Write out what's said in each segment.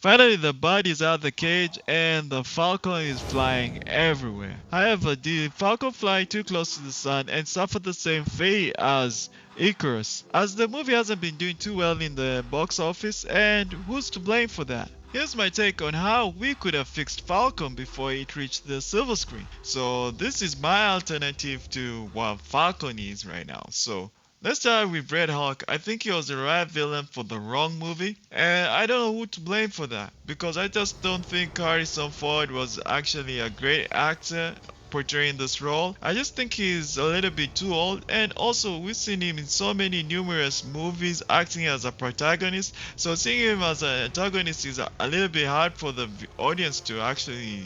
Finally, the bird is out of the cage and the Falcon is flying everywhere. However, the Falcon flying too close to the sun and suffered the same fate as Icarus, as the movie hasn't been doing too well in the box office, and who's to blame for that? Here's my take on how we could have fixed Falcon before it reached the silver screen. So this is my alternative to what Falcon is right now. So let's start with Red Hawk. I think he was the right villain for the wrong movie, and I don't know who to blame for that because I just don't think Harrison Ford was actually a great actor portraying this role. I just think he's a little bit too old, and also we've seen him in so many numerous movies acting as a protagonist. So seeing him as an antagonist is a little bit hard for the audience to actually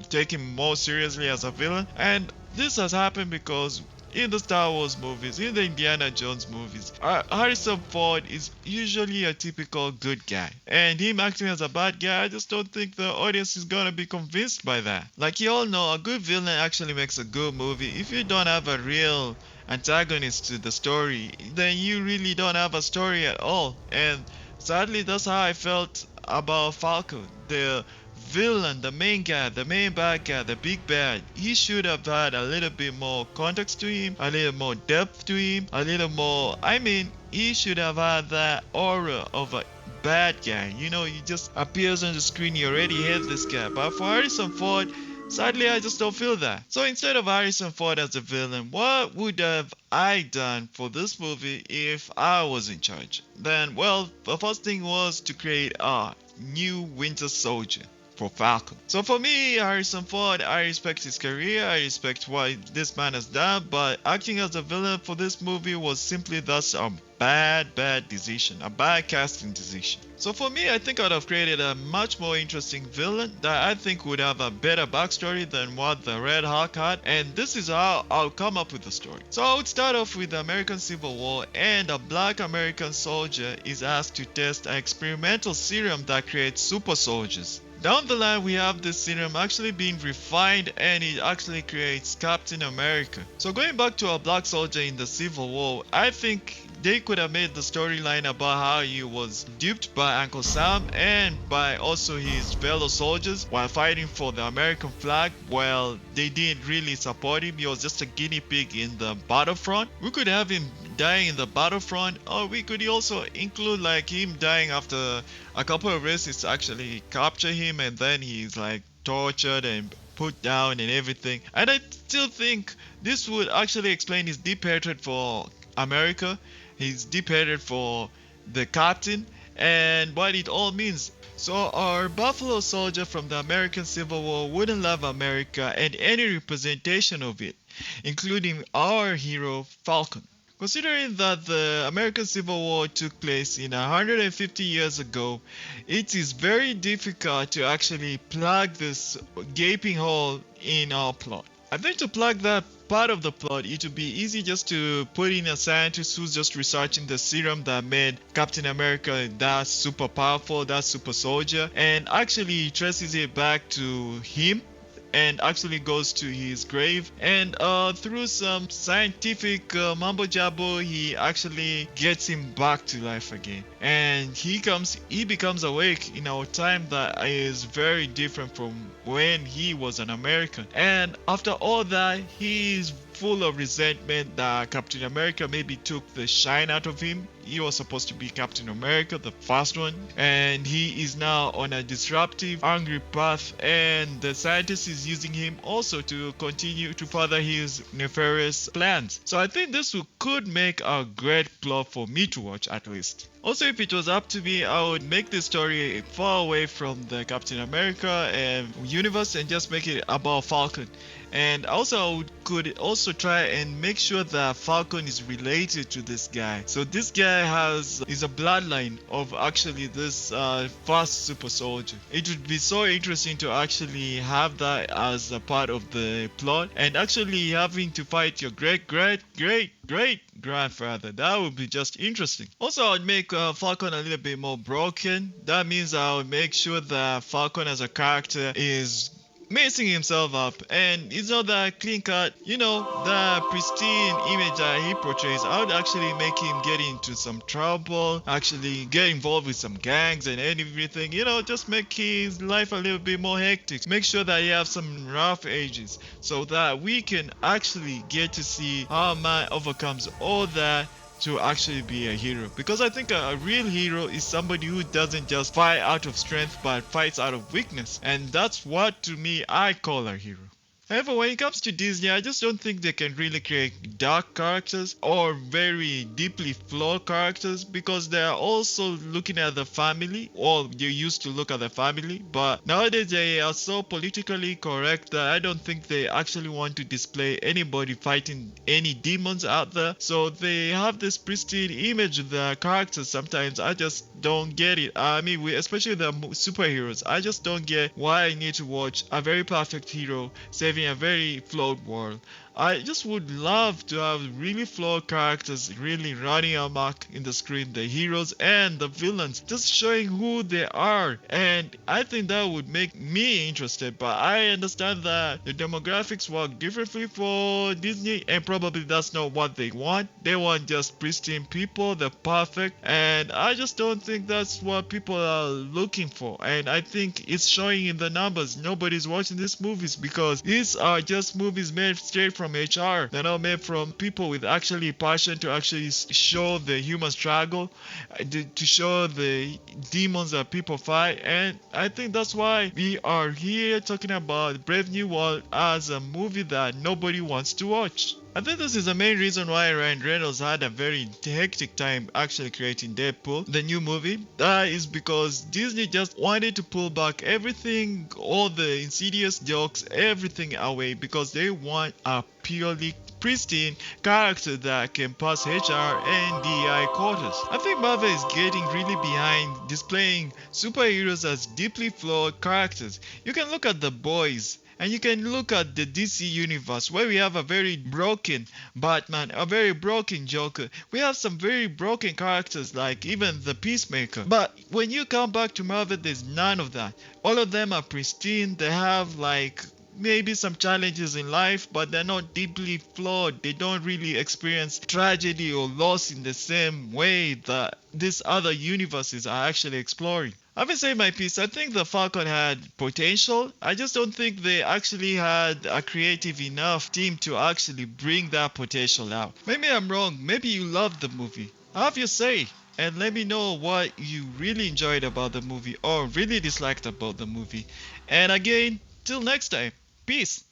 take him more seriously as a villain. And this has happened because in the Star Wars movies, in the Indiana Jones movies, Harrison Ford is usually a typical good guy. And him acting as a bad guy, I just don't think the audience is gonna be convinced by that. Like you all know, a good villain actually makes a good movie. If you don't have a real antagonist to the story, then you really don't have a story at all. And sadly, that's how I felt about Falcon. The villain, the main guy, the main bad guy, the big bad, he should have had a little bit more context to him, a little more depth to him, a little more. I mean, he should have had that aura of a bad guy. You know, he just appears on the screen, you already hate this guy. But for Harrison Ford, sadly, I just don't feel that. So instead of Harrison Ford as a villain, what would have I done for this movie if I was in charge? Then, well, the first thing was to create a new Winter Soldier for Falcon. So for me, Harrison Ford, I respect his career, I respect what this man has done, but acting as a villain for this movie was simply thus a bad decision, a bad casting decision. So for me, I think I'd have created a much more interesting villain that I think would have a better backstory than what the Red Hawk had, and this is how I'll come up with the story. So I would start off with the American Civil War, and a black American soldier is asked to test an experimental serum that creates super soldiers. Down the line, we have this serum actually being refined and it actually creates Captain America. So going back to a black soldier in the Civil War, I think they could have made the storyline about how he was duped by Uncle Sam and by also his fellow soldiers while fighting for the American flag. Well, they didn't really support him. He was just a guinea pig in the battlefront. We could have him dying in the battlefront, or we could also include like him dying after a couple of races actually capture him and then he's like tortured and put down and everything. And I still think this would actually explain his deep hatred for America, his deep hatred for the captain, and what it all means. So our Buffalo Soldier from the American Civil War wouldn't love America and any representation of it, including our hero Falcon. Considering that the American Civil War took place in 150 years ago, it is very difficult to actually plug this gaping hole in our plot. I think to plug that part of the plot, it would be easy just to put in a scientist who's just researching the serum that made Captain America that super powerful, that super soldier, and actually traces it back to him and actually goes to his grave, and through some scientific mumbo jumbo he actually gets him back to life again, and he becomes awake in a time that is very different from when he was an American. And after all that, he is full of resentment that Captain America maybe took the shine out of him. He was supposed to be Captain America, the first one, and he is now on a disruptive, angry path, and the scientist is using him also to continue to further his nefarious plans. So I think this could make a great plot for me to watch at least. Also, if it was up to me, I would make this story far away from the Captain America universe and just make it about Falcon. And also, I could also try and make sure that Falcon is related to this guy. So this guy is a bloodline of actually this fast super soldier. It would be so interesting to actually have that as a part of the plot, and actually having to fight your great grandfather. That would be just interesting. Also, I would make Falcon a little bit more broken. That means I would make sure that Falcon as a character is messing himself up, and it's not that clean cut. The pristine image that he portrays, I would actually make him get into some trouble, actually get involved with some gangs and everything. Just make his life a little bit more hectic. Make sure that he have some rough edges, so that we can actually get to see how man overcomes all that to actually be a hero. Because I think a real hero is somebody who doesn't just fight out of strength but fights out of weakness. And that's what to me I call a hero. However, when it comes to Disney, I just don't think they can really create dark characters or very deeply flawed characters, because they're also looking at the family, or they used to look at the family, but nowadays they are so politically correct that I don't think they actually want to display anybody fighting any demons out there. So they have this pristine image of the characters. Sometimes I just don't get it. I mean, especially the superheroes, I just don't get why I need to watch a very perfect hero saving a very flawed world. I just would love to have really flawed characters really running amok in the screen, the heroes and the villains, just showing who they are. And I think that would make me interested, but I understand that the demographics work differently for Disney, and probably that's not what they want. They want just pristine people, the perfect, and I just don't think that's what people are looking for. And I think it's showing in the numbers. Nobody's watching these movies because these are just movies made straight from HR. They're not made from people with actually passion to actually show the human struggle, to show the demons that people fight. And I think that's why we are here talking about Brave New World as a movie that nobody wants to watch. I think this is the main reason why Ryan Reynolds had a very hectic time actually creating Deadpool, the new movie. That is because Disney just wanted to pull back everything, all the insidious jokes, everything away, because they want a purely pristine character that can pass HR and DEI quotas. I think Marvel is getting really behind displaying superheroes as deeply flawed characters. You can look at The Boys, and you can look at the DC universe, where we have a very broken Batman, a very broken Joker. We have some very broken characters like even the Peacemaker. But when you come back to Marvel, there's none of that. All of them are pristine. They have like maybe some challenges in life, but they're not deeply flawed. They don't really experience tragedy or loss in the same way that these other universes are actually exploring. Having said my piece, I think the Falcon had potential. I just don't think they actually had a creative enough team to actually bring that potential out. Maybe I'm wrong. Maybe you loved the movie. Have your say, and let me know what you really enjoyed about the movie or really disliked about the movie. And again, till next time, peace.